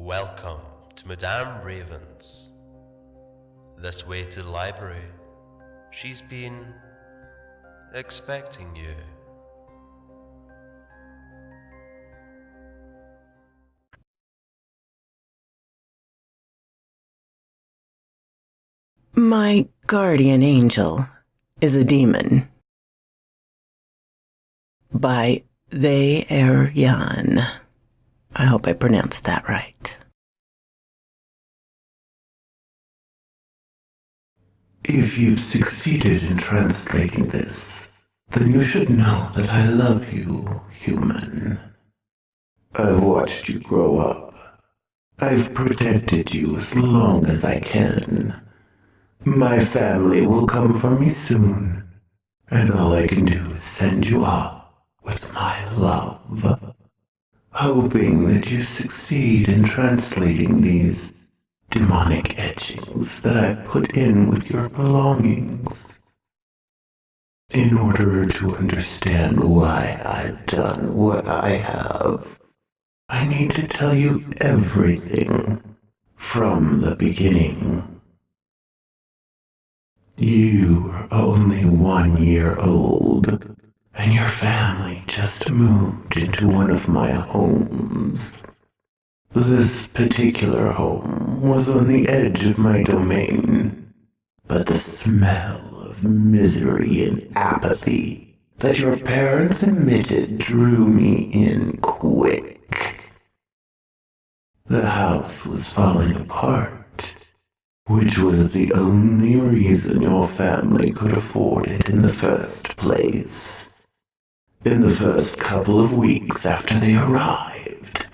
Welcome to Madame Raven's. This way to the library. She's been expecting you. My guardian angel is a demon. By Thayeryan. I hope I pronounced that right. If you've succeeded in translating this, then you should know that I love you, human. I've watched you grow up. I've protected you as long as I can. My family will come for me soon, and all I can do is send you off with my love, hoping that you succeed in translating these demonic etchings that I put in with your belongings. In order to understand why I've done what I have, I need to tell you everything from the beginning. You were only 1 year old, and your family just moved into one of my homes. This particular home was on the edge of my domain, but the smell of misery and apathy that your parents emitted drew me in quick. The house was falling apart, which was the only reason your family could afford it in the first place. In the first couple of weeks after they arrived,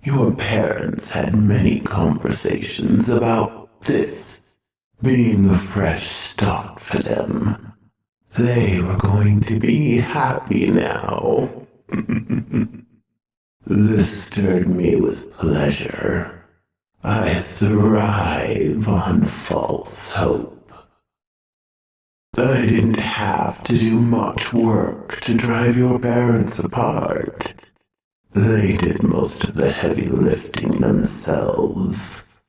your parents had many conversations about this being a fresh start for them. They were going to be happy now. This stirred me with pleasure. I thrive on false hope. I didn't have to do much work to drive your parents apart. They did most of the heavy lifting themselves.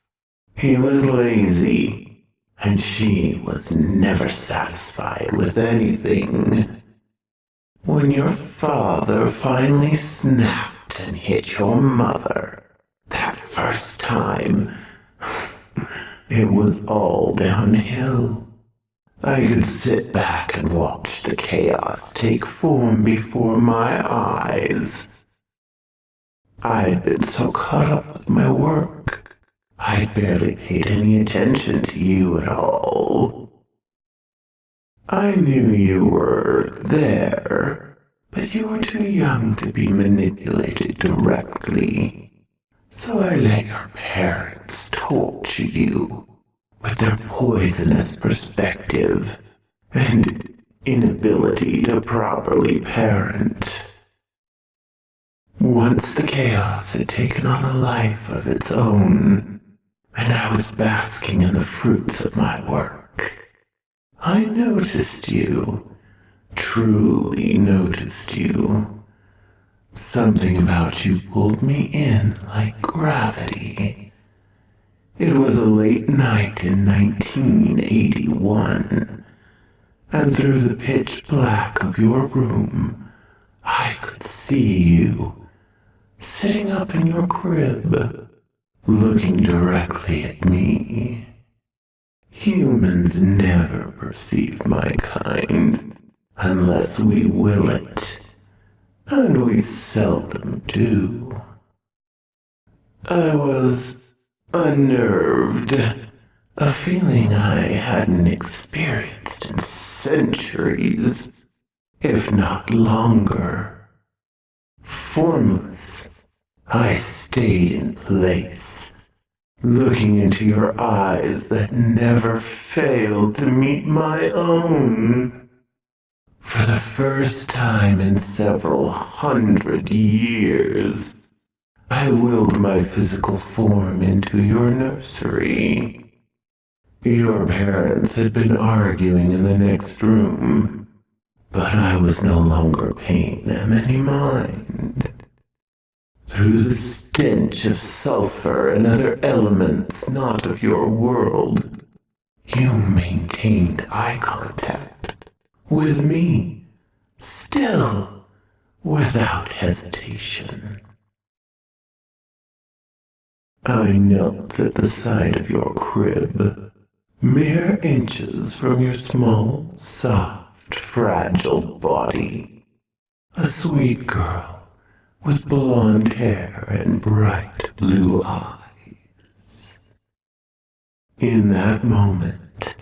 He was lazy, and she was never satisfied with anything. When your father finally snapped and hit your mother, that first time, it was all downhill. I could sit back and watch the chaos take form before my eyes. I'd been so caught up with my work, I'd barely paid any attention to you at all. I knew you were there, but you were too young to be manipulated directly. So I let your parents torture you with their poisonous perspective and inability to properly parent. Once the chaos had taken on a life of its own, and I was basking in the fruits of my work, I noticed you, truly noticed you. Something about you pulled me in like gravity. It was a late night in 1981, and through the pitch black of your room, I could see you, sitting up in your crib, looking directly at me. Humans never perceive my kind unless we will it, and we seldom do. I was unnerved, a feeling I hadn't experienced in centuries, if not longer. Formless, I stayed in place, looking into your eyes that never failed to meet my own. For the first time in several 100 years, I willed my physical form into your nursery. Your parents had been arguing in the next room, but I was no longer paying them any mind. through the stench of sulfur and other elements not of your world, you maintained eye contact with me, still without hesitation. I knelt at the side of your crib, mere inches from your small, soft, fragile body. A sweet girl with blonde hair and bright blue eyes. In that moment,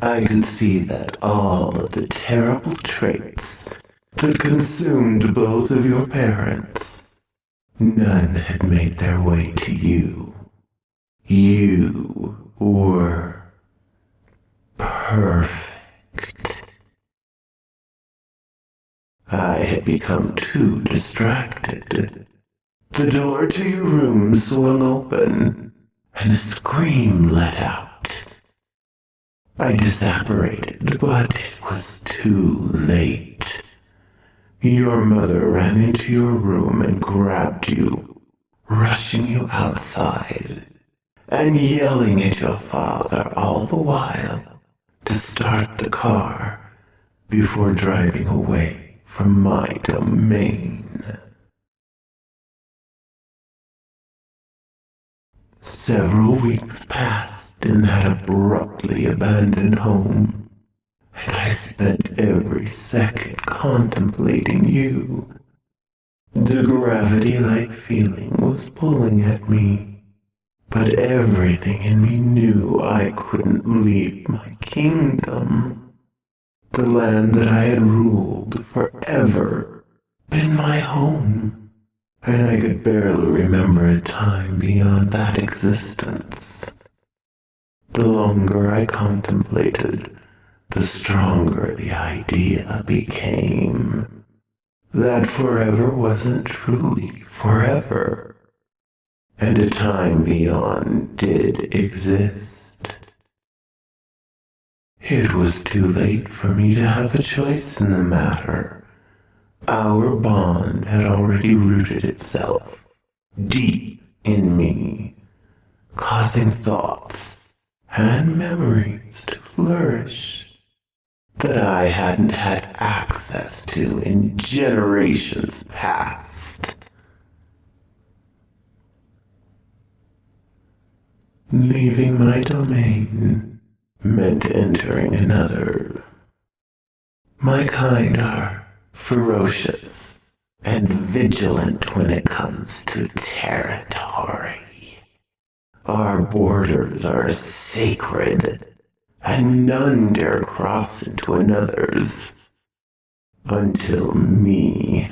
I could see that all of the terrible traits that consumed both of your parents, none had made their way to you. You were perfect. I had become too distracted. The door to your room swung open, and a scream let out. I disapparated, but it was too late. Your mother ran into your room and grabbed you, rushing you outside, and yelling at your father all the while to start the car before driving away from my domain. Several weeks passed in that abruptly abandoned home, and I spent every second contemplating you. The gravity-like feeling was pulling at me, but everything in me knew I couldn't leave my kingdom. The land that I had ruled forever, been my home. And I could barely remember a time beyond that existence. The longer I contemplated, the stronger the idea became. That forever wasn't truly forever, and a time beyond did exist. It was too late for me to have a choice in the matter. Our bond had already rooted itself deep in me, causing thoughts and memories to flourish that I hadn't had access to in generations past. Leaving my domain meant entering another. My kind are ferocious and vigilant when it comes to territory. Our borders are sacred, and none dare cross into another's. Until me.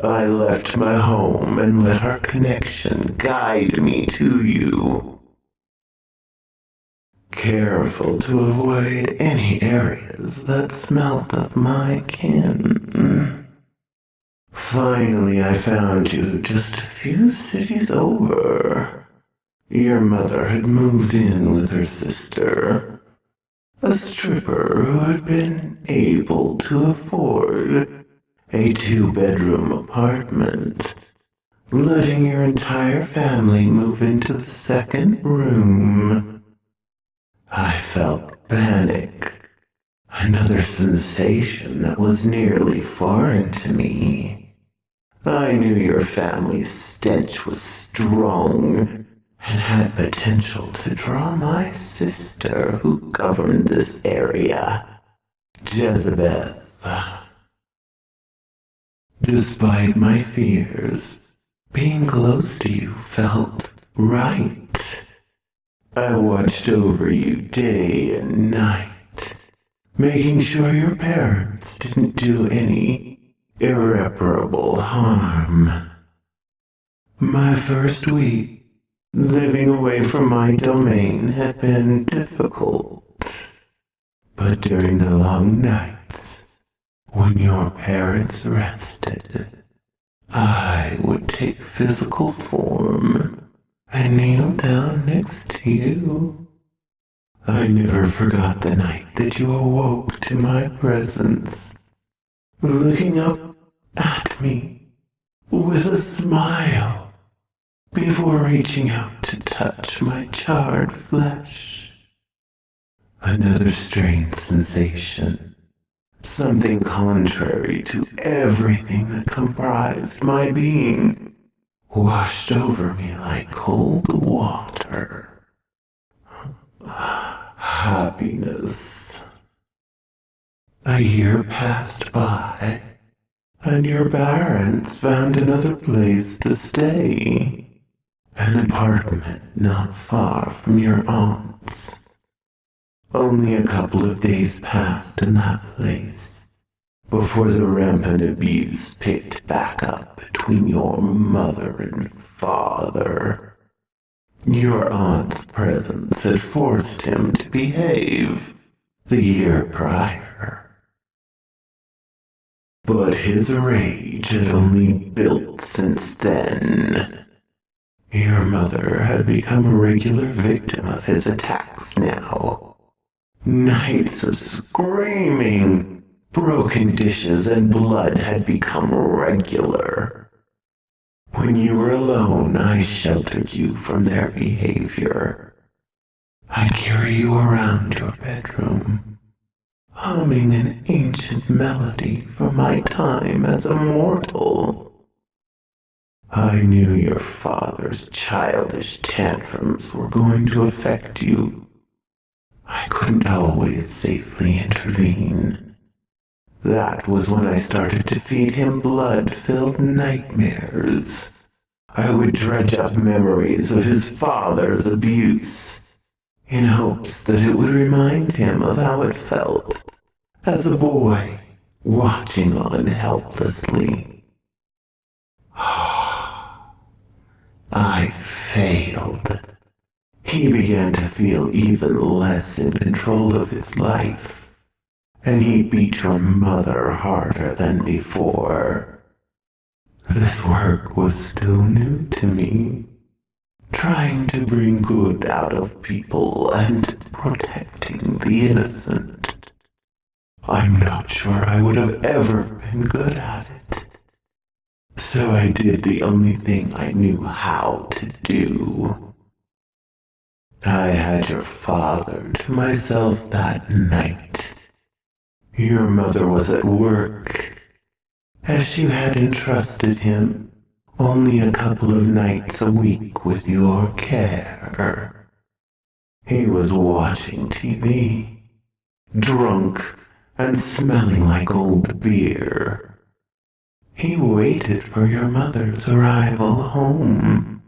I left my home and let our connection guide me to you. Careful to avoid any areas that smelt of my kin. Finally, I found you just a few cities over. Your mother had moved in with her sister, a stripper who had been able to afford a 2-bedroom apartment, letting your entire family move into the second room. I felt panic, another sensation that was nearly foreign to me. I knew your family's stench was strong and had potential to draw my sister who governed this area, Jezebel. Despite my fears, being close to you felt right. I watched over you day and night, making sure your parents didn't do any irreparable harm. My first week living away from my domain had been difficult, but during the long nights, when your parents rested, I would take physical form and kneel down next to you. I never forgot the night that you awoke to my presence, looking up at me with a smile before reaching out to touch my charred flesh. Another strange sensation, something contrary to everything that comprised my being, washed over me like cold water. Happiness. A year passed by, and your parents found another place to stay. An apartment not far from your aunt's. Only a couple of days passed in that place before the rampant abuse picked back up between your mother and father. Your aunt's presence had forced him to behave the year prior. But his rage had only built since then. Your mother had become a regular victim of his attacks now. Nights of screaming, broken dishes, and blood had become regular. When you were alone, I sheltered you from their behavior. I'd carry you around your bedroom, humming an ancient melody from my time as a mortal. I knew your father's childish tantrums were going to affect you. I couldn't always safely intervene. That was when I started to feed him blood-filled nightmares. I would dredge up memories of his father's abuse, in hopes that it would remind him of how it felt as a boy watching on helplessly. I failed. He began to feel even less in control of his life, and he beat your mother harder than before. This work was still new to me, trying to bring good out of people and protecting the innocent. I'm not sure I would have ever been good at it, so I did the only thing I knew how to do. I had your father to myself that night. Your mother was at work, as you had entrusted him only a couple of nights a week with your care. He was watching TV, drunk and smelling like old beer. He waited for your mother's arrival home,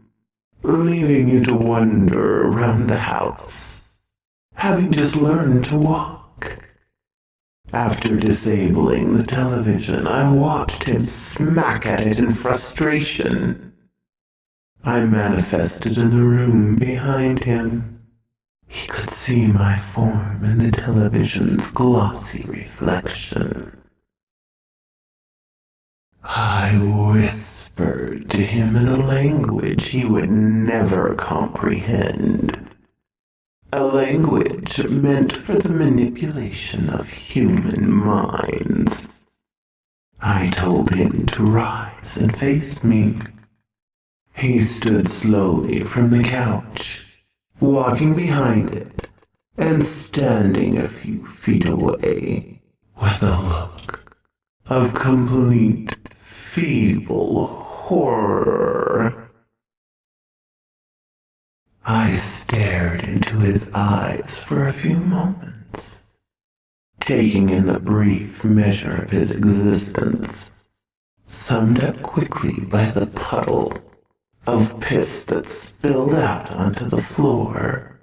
leaving you to wander around the house, having just learned to walk. After disabling the television, I watched him smack at it in frustration. I manifested in the room behind him. He could see my form in the television's glossy reflection. I whispered to him in a language he would never comprehend. A language meant for the manipulation of human minds. I told him to rise and face me. He stood slowly from the couch, walking behind it, and standing a few feet away, with a look of complete feeble horror. I stared into his eyes for a few moments, taking in the brief measure of his existence, summed up quickly by the puddle of piss that spilled out onto the floor.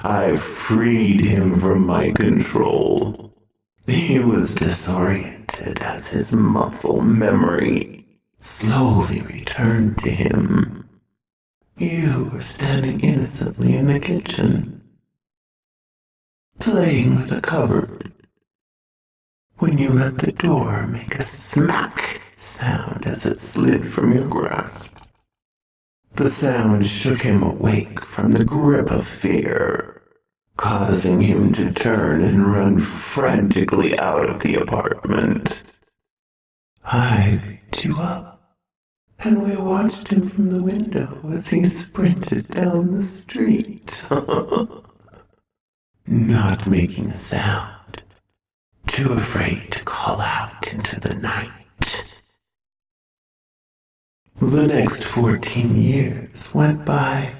I freed him from my control. He was disoriented as his muscle memory slowly returned to him. You were standing innocently in the kitchen, playing with a cupboard, when you let the door make a smack sound as it slid from your grasp. The sound shook him awake from the grip of fear, causing him to turn and run frantically out of the apartment. I picked you up, and we watched him from the window as he sprinted down the street. Not making a sound, too afraid to call out into the night. The next 14 years went by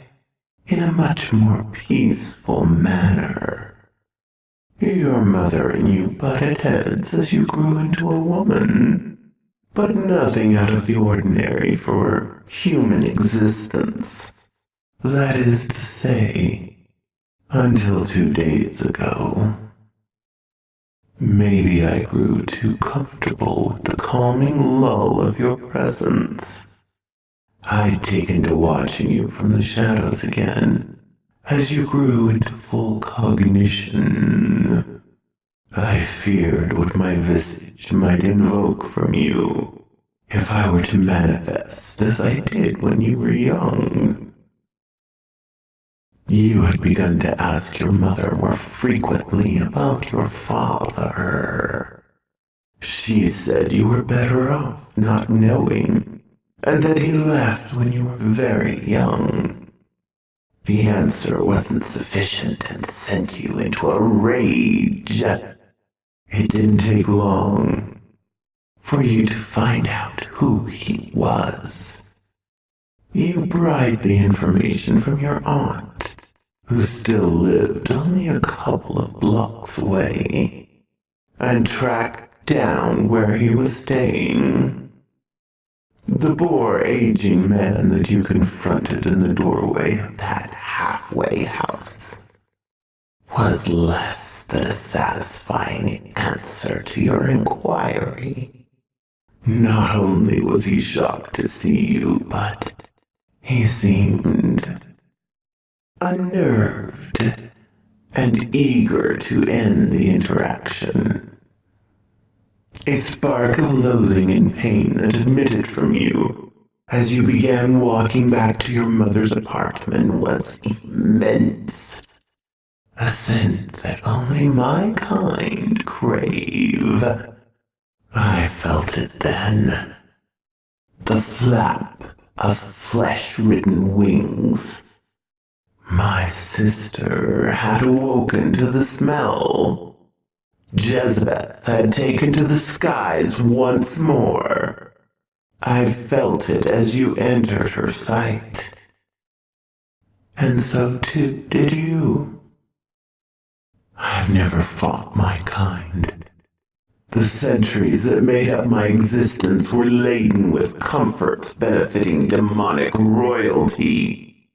in a much more peaceful manner. Your mother and you butted heads as you grew into a woman, but nothing out of the ordinary for human existence. That is to say, until 2 days ago. Maybe I grew too comfortable with the calming lull of your presence. I'd taken to watching you from the shadows again, as you grew into full cognition. I feared what my visage might invoke from you, if I were to manifest as I did when you were young. You had begun to ask your mother more frequently about your father. She said you were better off not knowing, and that he left when you were very young. The answer wasn't sufficient and sent you into a rage. It didn't take long for you to find out who he was. You bribed the information from your aunt, who still lived only a couple of blocks away, and tracked down where he was staying. The poor aging man that you confronted in the doorway of that halfway house was less than a satisfying answer to your inquiry. Not only was he shocked to see you, but he seemed unnerved and eager to end the interaction. A spark of loathing and pain that emitted from you as you began walking back to your mother's apartment was immense. A scent that only my kind crave. I felt it then. The flap of flesh-ridden wings. My sister had awoken to the smell. Jezebeth had taken to the skies once more. I felt it as you entered her sight. And so too did you. I've never fought my kind. The centuries that made up my existence were laden with comforts benefiting demonic royalty,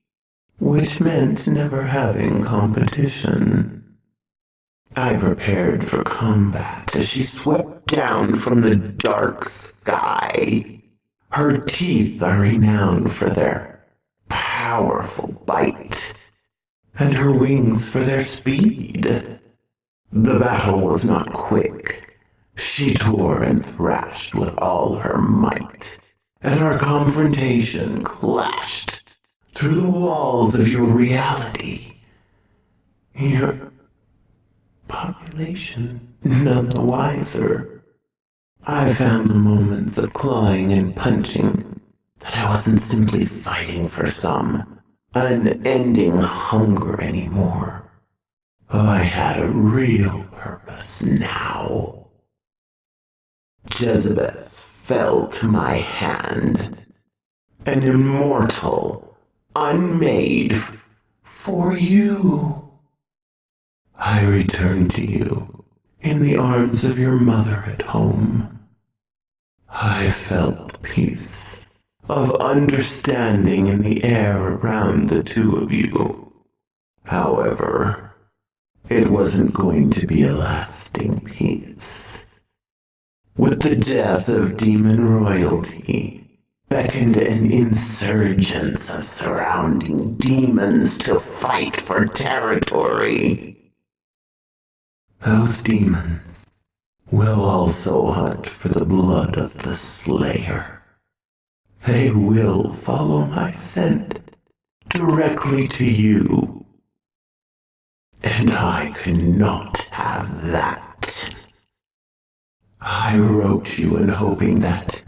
which meant never having competition. I prepared for combat as she swept down from the dark sky. Her teeth are renowned for their powerful bite, and her wings for their speed. The battle was not quick. She tore and thrashed with all her might, and our confrontation clashed through the walls of your reality. Your population none the wiser. I found the moments of clawing and punching that I wasn't simply fighting for some unending hunger anymore. I had a real purpose now. Jezebeth fell to my hand, an immortal, unmade for you. I returned to you in the arms of your mother at home. I felt the peace of understanding in the air around the two of you. However, it wasn't going to be a lasting peace. With the death of demon royalty, beckoned an insurgence of surrounding demons to fight for territory. Those demons will also hunt for the blood of the Slayer. They will follow my scent directly to you. And I cannot have that. I wrote you in hoping that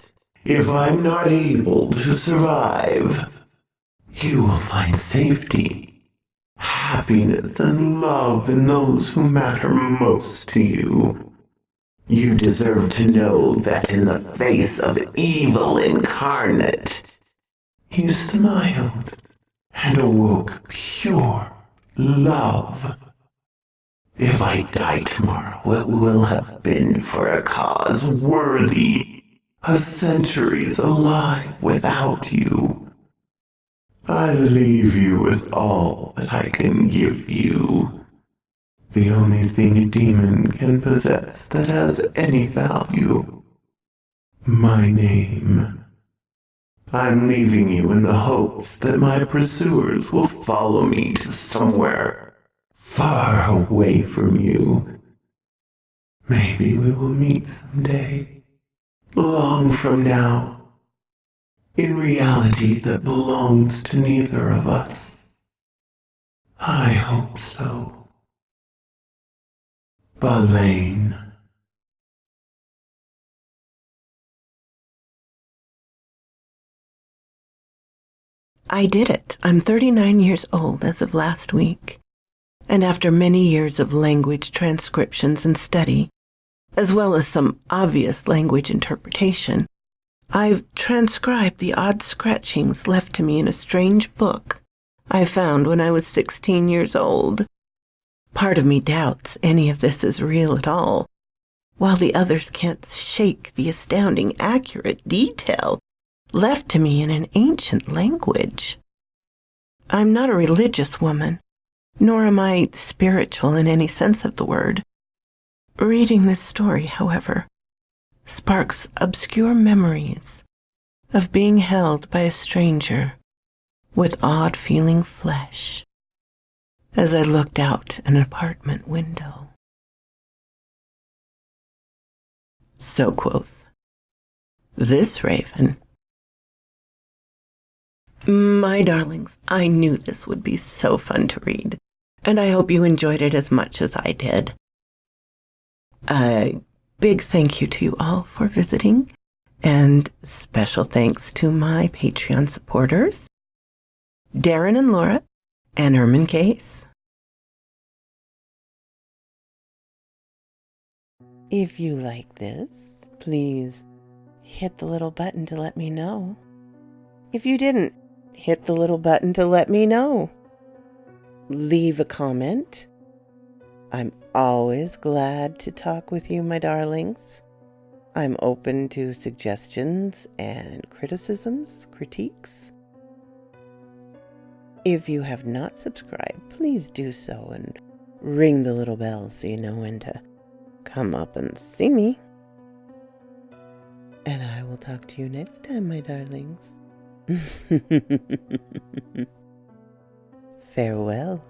if I'm not able to survive, you will find safety, happiness, and love in those who matter most to you. You deserve to know that in the face of evil incarnate, you smiled and awoke pure love. If I die tomorrow, it will have been for a cause worthy of centuries alive without you. I leave you with all that I can give you. The only thing a demon can possess that has any value. My name. I'm leaving you in the hopes that my pursuers will follow me to somewhere far away from you. Maybe we will meet someday, long from now, in reality that belongs to neither of us. I hope so. Balaine. I did it. I'm 39 years old as of last week. And after many years of language transcriptions and study, as well as some obvious language interpretation, I've transcribed the odd scratchings left to me in a strange book I found when I was 16 years old. Part of me doubts any of this is real at all, while the others can't shake the astounding accurate detail left to me in an ancient language. I'm not a religious woman, nor am I spiritual in any sense of the word. Reading this story, however, sparks obscure memories of being held by a stranger with odd-feeling flesh as I looked out an apartment window. So quoth this raven. My darlings, I knew this would be so fun to read, and I hope you enjoyed it as much as I did. A big thank you to you all for visiting, and special thanks to my Patreon supporters, Darren and Laura, and Herman Case. If you like this, please hit the little button to let me know. If you didn't, hit the little button to let me know. Leave a comment. I'm always glad to talk with you, my darlings. I'm open to suggestions and criticisms, critiques. If you have not subscribed, please do so and ring the little bell so you know when to come up and see me. And I will talk to you next time, my darlings. Farewell.